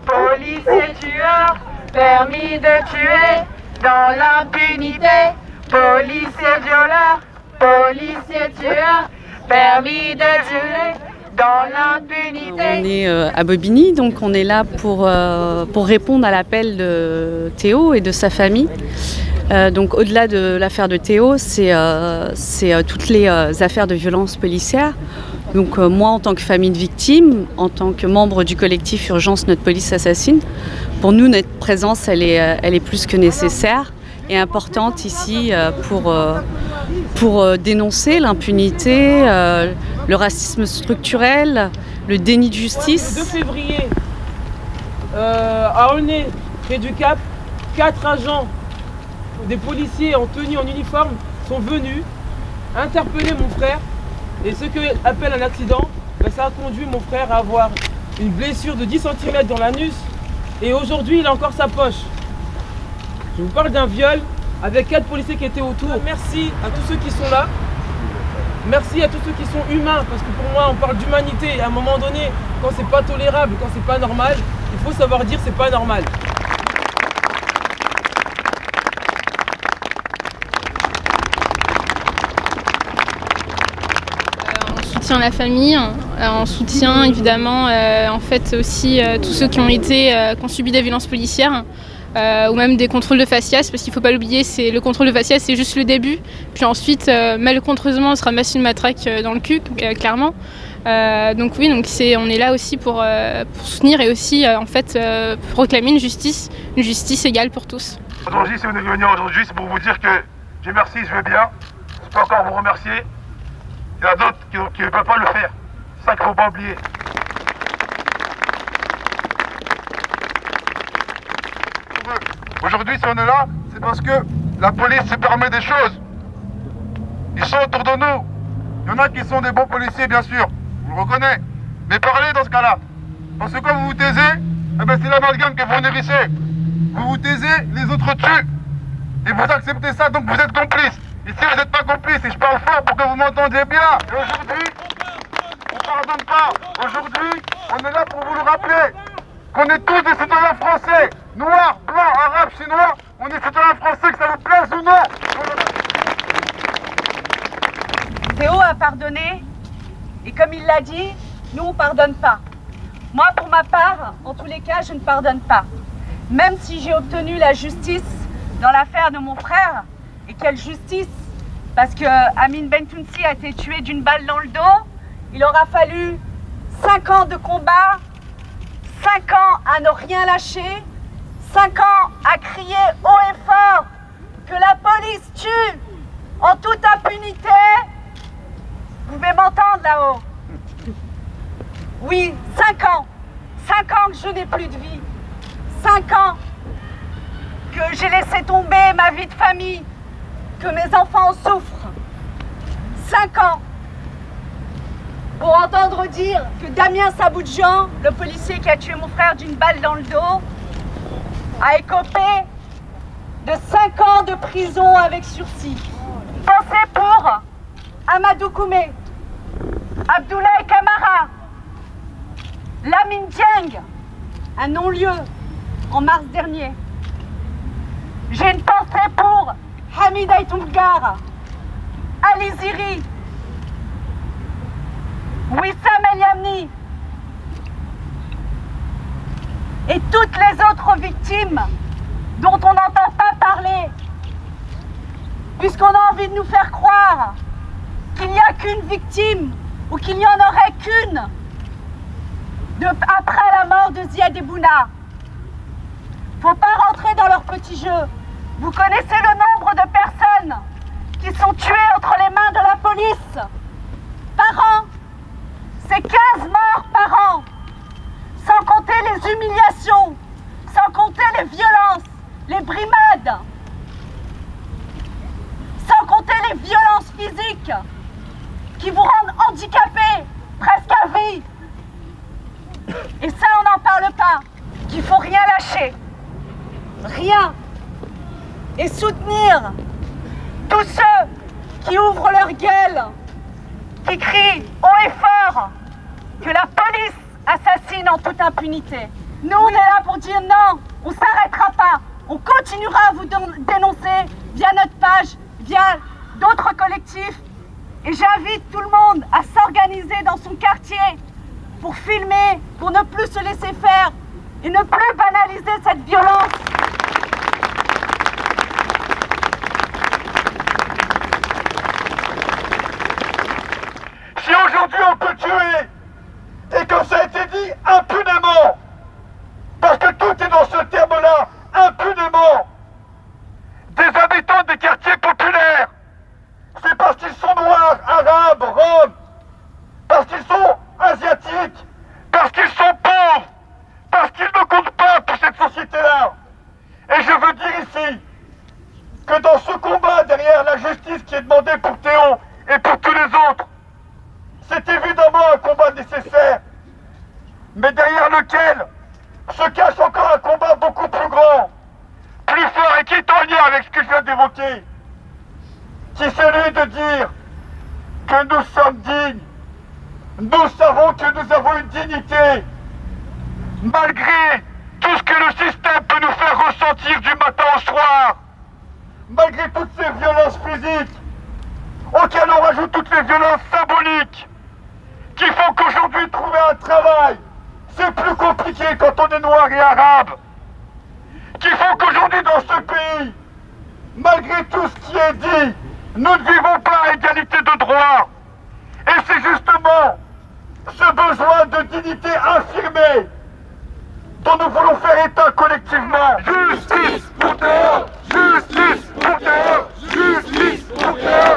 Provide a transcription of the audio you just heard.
Policier tueur, permis de tuer dans l'impunité. Policier violeur, policier tueur, permis de tuer dans l'impunité. On est à Bobigny, donc on est là pour répondre à l'appel de Théo et de sa famille. Donc au-delà de l'affaire de Théo, c'est toutes les affaires de violence policière. Donc moi, en tant que famille de victimes, en tant que membre du collectif Urgence Notre Police Assassine, pour nous, notre présence, elle est plus que nécessaire et importante ici pour dénoncer l'impunité, le racisme structurel, le déni de justice. Le 2 février, à Aulnay, près du Cap, 4 agents, des policiers en tenue, en uniforme, sont venus interpeller mon frère. Et ce que appelle un accident, ça a conduit mon frère à avoir une blessure de 10 cm dans l'anus. Et aujourd'hui, il a encore sa poche. Je vous parle d'un viol avec 4 policiers qui étaient autour. Merci à tous ceux qui sont là. Merci à tous ceux qui sont humains. Parce que pour moi, on parle d'humanité. Et à un moment donné, quand c'est pas tolérable, quand c'est pas normal, il faut savoir dire c'est pas normal. La famille, on soutient évidemment en fait aussi tous ceux qui ont subi des violences policières ou même des contrôles de faciès, parce qu'il ne faut pas l'oublier, c'est le contrôle de faciès, c'est juste le début, puis ensuite malencontreusement on se ramasse une matraque dans le cul, clairement. Donc oui, on est là aussi pour soutenir et aussi en fait pour réclamer une justice égale pour tous. Aujourd'hui, si vous êtes venus aujourd'hui, c'est pour vous dire que Dieu merci, je vais bien. Je peux encore vous remercier. Il y en a d'autres qui ne peuvent pas le faire. C'est ça qu'il ne faut pas oublier. Aujourd'hui, si on est là, c'est parce que la police se permet des choses. Ils sont autour de nous. Il y en a qui sont des bons policiers, bien sûr. Je le reconnais. Mais parlez dans ce cas-là. Parce que quand vous vous taisez, c'est l'amalgame que vous nourrissez. Vous vous taisez, les autres tuent. Et vous acceptez ça, donc vous êtes complices. Ici, vous n'êtes pas complices, et je parle fort pour que vous m'entendiez bien. Et aujourd'hui, on ne pardonne pas. Aujourd'hui, on est là pour vous le rappeler. Qu'on est tous des citoyens français. Noirs, blancs, arabes, chinois. On est citoyens français, que ça vous plaise ou non. Théo a pardonné, et comme il l'a dit, nous on ne pardonne pas. Moi, pour ma part, en tous les cas, je ne pardonne pas. Même si j'ai obtenu la justice dans l'affaire de mon frère. Et quelle justice! Parce que Amine Bentounsi a été tué d'une balle dans le dos. Il aura fallu 5 ans de combat, 5 ans à ne rien lâcher, 5 ans à crier haut et fort que la police tue en toute impunité. Vous pouvez m'entendre là-haut? Oui, 5 ans. 5 ans que je n'ai plus de vie. 5 ans que j'ai laissé tomber ma vie de famille. Que mes enfants en souffrent. 5 ans pour entendre dire que Damien Saboudjian, le policier qui a tué mon frère d'une balle dans le dos, a écopé de 5 ans de prison avec sursis. Pensez pour Amadou Koumé, Abdoulaye Kamara, Lamine Dieng, un non-lieu en mars dernier. J'ai une pensée pour Hamid Aïtoumgar, Ali Ziri, Wissam El Yamni et toutes les autres victimes dont on n'entend pas parler, puisqu'on a envie de nous faire croire qu'il n'y a qu'une victime ou qu'il n'y en aurait qu'une après la mort de Ziad Ebouna. Faut pas rentrer dans leur petit jeu. Vous connaissez le nombre de personnes qui sont tuées entre les mains de la police par an. C'est 15 morts par an. Sans compter les humiliations, sans compter les violences, les brimades, sans compter les violences physiques qui vous rendent handicapés presque à vie. Et ça, on n'en parle pas. Qu'il faut rien lâcher. Rien. Et soutenir tous ceux qui ouvrent leur gueule qui crie haut et fort que la police assassine en toute impunité. Nous, on est là pour dire non, on ne s'arrêtera pas. On continuera à vous dénoncer via notre page, via d'autres collectifs. Et j'invite tout le monde à s'organiser dans son quartier pour filmer, pour ne plus se laisser faire et ne plus banaliser cette violence. Si aujourd'hui on peut tuer, et comme ça a été dit, impunément, parce que tout est dans ce terme-là, impunément, des habitants des quartiers populaires, c'est parce qu'ils sont noirs, arabes, roms, parce qu'ils sont asiatiques, parce qu'ils sont pauvres, parce qu'ils ne comptent pas pour cette société-là. Et je veux dire ici que dans ce combat derrière la justice qui est demandée pour Théo et pour tous les autres, c'est évidemment un combat nécessaire, mais derrière lequel se cache encore un combat beaucoup plus grand, plus fort et qui est en lien avec ce que je viens d'évoquer, qui est celui de dire que nous sommes dignes. Nous savons que nous avons une dignité, malgré tout ce que le système peut nous faire ressentir du matin au soir, malgré toutes ces violences physiques, auxquelles on rajoute toutes les violences symboliques, qui font qu'aujourd'hui trouver un travail, c'est plus compliqué quand on est noir et arabe, qui font qu'aujourd'hui dans ce pays, malgré tout ce qui est dit, nous ne vivons pas à égalité de droit. Et c'est justement ce besoin de dignité affirmée dont nous voulons faire état collectivement. Justice pour Théo! Justice pour Théo! Justice pour Théo!